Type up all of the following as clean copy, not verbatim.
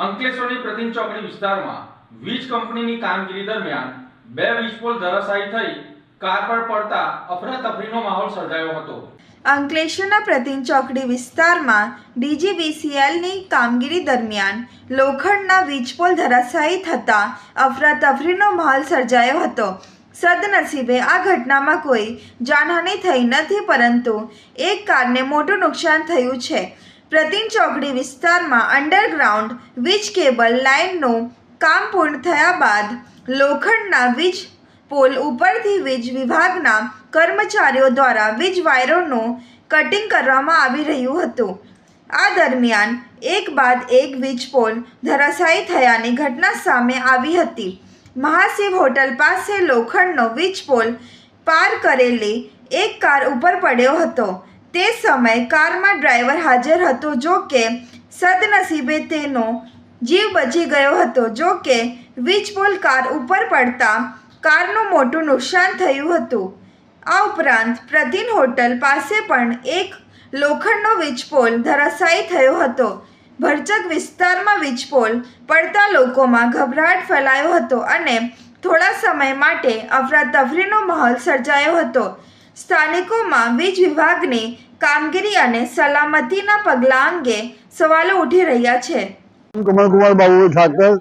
અંકલેશ્વરની પ્રતિન ચોકડી વિસ્તારમાં વીજ કંપનીની કામગીરી દરમિયાન બે વીજપોલ ધરાશાયી થઈ કાર પર પડતા અફરાતફરીનો માહોલ સર્જાયો હતો। અંકલેશ્વરના પ્રતિન ચોકડી વિસ્તારમાં ડીજીવીસીએલની કામગીરી દરમિયાન લોખંડના વીજપોલ ધરાશાયી થતાં અફરાતફરીનો માહોલ સર્જાયો હતો। સદનસીબે આ ઘટનામાં કોઈ જાનહાનિ થઈ નથી, પરંતુ એક કારને મોટું નુકસાન થયું છે। પ્રતિન ચોકડી વિસ્તારમાં અંડરગ્રાઉન્ડ વીજ કેબલ લાઇનનું કામ પૂર્ણ થયા બાદ લોખંડના વીજ પોલ ઉપરથી વીજ વિભાગના કર્મચારીઓ દ્વારા વીજ વાયરોનું કટિંગ કરવામાં આવી રહ્યું હતું। આ દરમિયાન એક બાદ એક વીજ પોલ ધરાશાયી થયાની ઘટના સામે આવી હતી। મહાશિવ હોટલ પાસે લોખંડનો વીજ પોલ પાર કરેલી એક કાર ઉપર પડ્યો હતો। તે સમયે કારમાં ડ્રાઈવર હાજર હતો, જો કે સદનસીબે તેનો જીવ બચી ગયો હતો। જો કે વીજ પોલ કાર ઉપર પડતા કારનું મોટું નુકસાન થયું હતું। આ ઉપરાંત પ્રતિન હોટલ પાસે પણ એક લોખંડનો વીજપોલ ધરાશાયી થયો હતો। ભરચક વિસ્તારમાં વીજપોલ પડતા લોકોમાં ગભરાટ ફેલાયો હતો અને થોડા સમય માટે અફરાતફરીનો માહોલ સર્જાયો હતો। સ્થાનિકોમાં વીજ વિભાગની કામગીરી અને સલામતીના પગલાં અંગે સવાલો ઉઠી રહ્યા છે। કમલ કુમાર બાબુ ઠાકર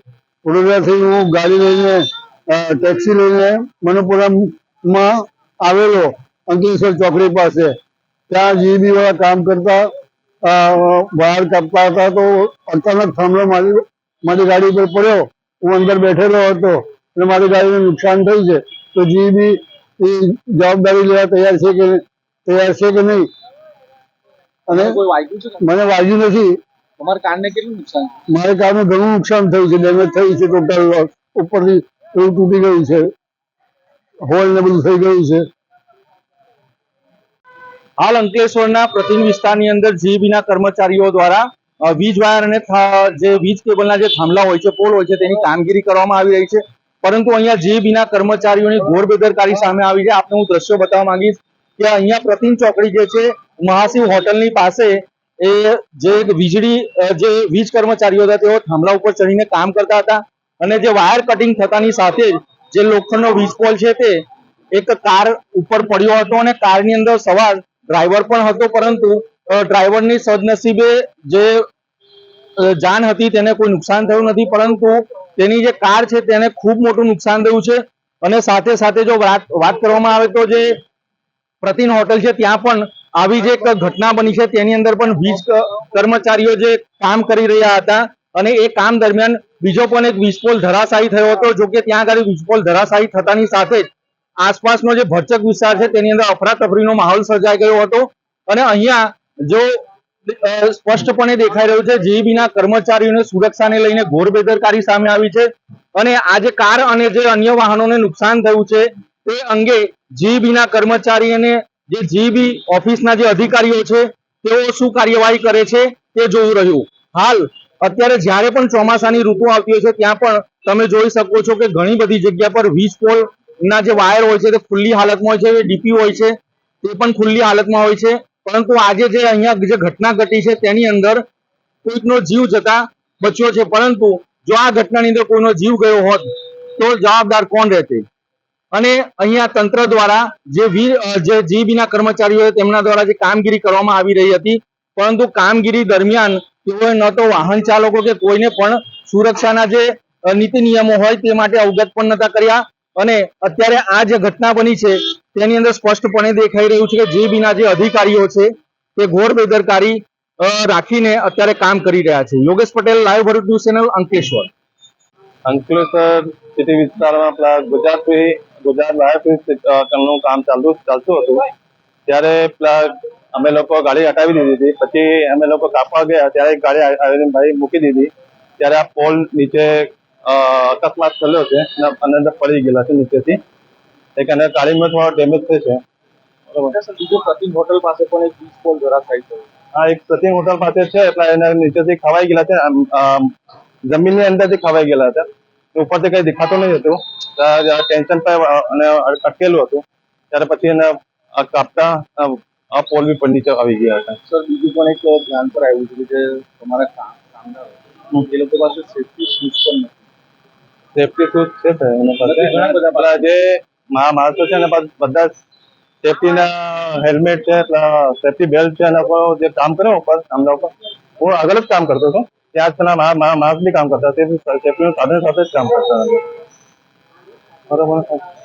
વડોદરાથી હું ગાડી લઈને ટેક્સી લઈને મનોપુરમમાં આવેલો અંકલેશ્વર ચોકડી પાસે। ત્યાં જીબી વાળા કામ કરતા વાયર કાપતા હતા, તો અચાનક થાંભલો મારી ગાડી પર પડ્યો। હું અંદર બેઠેલો હતો અને મારી ગાડીને નુકસાન થયું છે, તો જીબી જવાબદારી લેવા તૈયાર છે કે નહીં? અને મને વાગ્યું નથી। તમારા કારને કેટલું નુકસાન? મારી કારનું ઘણું નુકસાન થયું છે, ડેમેજ થયું છે, ટોટલ ઉપરથી એવું તૂટી ગયું છે, હોલ ને બધું થઈ ગયું છે। હાલ અંકલેશ્વરના પ્રતિન વિસ્તારની અંદર જીબીના કર્મચારીઓ દ્વારા વીજ વાયર અને જે વીજ કેબલના જે થાંભલા હોય છે, પોલ હોય છે, તેની કામગીરી કરવામાં આવી રહી છે। પરંતુ અહીંયા જીબીના કર્મચારીઓની ઘોર બેદરકારી સામે આવી છે। આપને હું દ્રશ્યો બતાવવા માંગીશ કે અહીંયા પ્રતિન ચોકડી જે છે, મહાશિવ હોટલની પાસે એ જે વીજ કર્મચારીઓ હતા તેઓ થાંભલા ઉપર ચડીને કામ કરતા હતા અને જે વાયર કટિંગ થતાની સાથે જે લોખંડનો વીજ પોલ છે તે એક કાર ઉપર પડ્યો હતો અને કારની અંદર સવાર ડ્રાઈવર પણ હતો, પરંતુ ડ્રાઈવરની સદનસીબે જે જાન હતી તેને કોઈ નુકસાન થયું નથી, પરંતુ તેની જે કાર છે તેને ખૂબ મોટું નુકસાન થયું છે। અને સાથે સાથે જો વાત કરવામાં આવે તો જે પ્રતિન હોટલ છે ત્યાં પણ આવી જે એક ઘટના બની છે, તેની અંદર પણ વીજ કર્મચારીઓ જે કામ કરી રહ્યા હતા અને એ કામ દરમિયાન બીજો પણ એક વીજપોલ ધરાશાયી થયો હતો। જો કે ત્યાં આગળ વીજપોલ ધરાશાયી થતાની સાથે જ આસપાસનો જે ભરચક વિસ્તાર છે તેની અંદર અફરાતફરીનો માહોલ સર્જાઈ ગયો હતો અને અહીંયા જો સ્પષ્ટપણે દેખાઈ રહ્યું છે જીબીના કર્મચારીઓને સુરક્ષાને લઈને ઘોર બેદરકારી સામે આવી છે અને આ જે કાર અને જે અન્ય વાહનોને નુકસાન થયું છે તે અંગે જીબીના કર્મચારી અને જે જીબી ઓફિસના જે અધિકારીઓ છે તેઓ શું કાર્યવાહી કરે છે તે જોવું રહ્યું। હાલ અત્યારે જ્યારે પણ ચોમાસાની ઋતુ આવતી હોય છે ત્યાં પણ તમે જોઈ શકો છો કે ઘણી બધી જગ્યા પર વીજ પોલ ના જે વાયર હોય છે તે ખુલ્લી હાલતમાં હોય છે, ડીપી હોય છે તે પણ ખુલ્લી હાલતમાં હોય છે, પરંતુ આજે જે અહીંયા જે ઘટના ઘટી છે તેની અંદર કોઈકનો જીવ જતા બચ્યો છે। પરંતુ જો આ ઘટનાની અંદર કોઈનો જીવ ગયો હોત તો જવાબદાર કોણ રહેતે? અને અહીંયા તંત્ર દ્વારા જે જીબીના કર્મચારીઓ તેમના દ્વારા જે કામગીરી કરવામાં આવી રહી હતી, પરંતુ કામગીરી દરમિયાન તેઓએ ન તો વાહન ચાલકો કે કોઈને પણ સુરક્ષાના જે નીતિ નિયમો હોય તે માટે અવગત પણ નતા કર્યા અને અત્યારે આ જે ઘટના બની છે તેની અંદર સ્પષ્ટપણે દેખાઈ રહ્યું છે કે જીબીના જે અધિકારીઓ છે તે ઘોર બેદરકારી રાખીને અત્યારે કામ કરી રહ્યા છે। Yogesh Patel, live Bharuch news channel, Ankleshwar. Ankleshwar city વિસ્તારમાં આપણા ગુજરાત વાયર નું કામ ચાલતું હતું ત્યારે અમે લોકો ગાડી હટાવી દીધી હતી। પછી અમે લોકો કાપવા ગયા ત્યારે એક ગાડી આવીને ભાઈ મૂકી દીધી, ત્યારે આ પોલ નીચે અકસ્માત થયેલો છે અને અંદર પડી ગયેલા છે નીચેથી, એક અને ગાડીમાં થોડો ડેમેજ થયો છે। બીજો પ્રતિન હોટલ પાસે પણ એક વીજ પોલ ધરાશાયી થયો। હા, એક પ્રતિન હોટલ પાસે છે, એના નીચેથી ખવાઈ ગયેલા છે, જમીનની અંદરથી ખવાઈ ગયેલા હતા, ઉપરથી કઈ દેખાતું નહીં હતું, ટેન્શન પર અને અટકેલું હતું ત્યારે પછી એને કાપતા પોલ બી પર નીચે આવી ગયા હતા। સર, બીજું પણ એક ધ્યાન પર આવ્યું છે કે તમારા કામદારો એ લોકો પાસે સેફટી શૂઝ પણ નથી. સેફટી શૂઝ છે સર એના પાસે. ઘણા બધા પેલા જે માણસો છે ને બધા સેફટીના હેલ્મેટ છે, સેફટી બેલ્ટ છે, એના પર જે કામ કરે ઉપર થાંભલા ઉપર, હું આગળ જ કામ કરતો હતો ત્યાં જ પેલા માણસ બી કામ કરતા, તે સેફટીનું સાધન સાથે જ કામ કરતા હતા. બરોબર.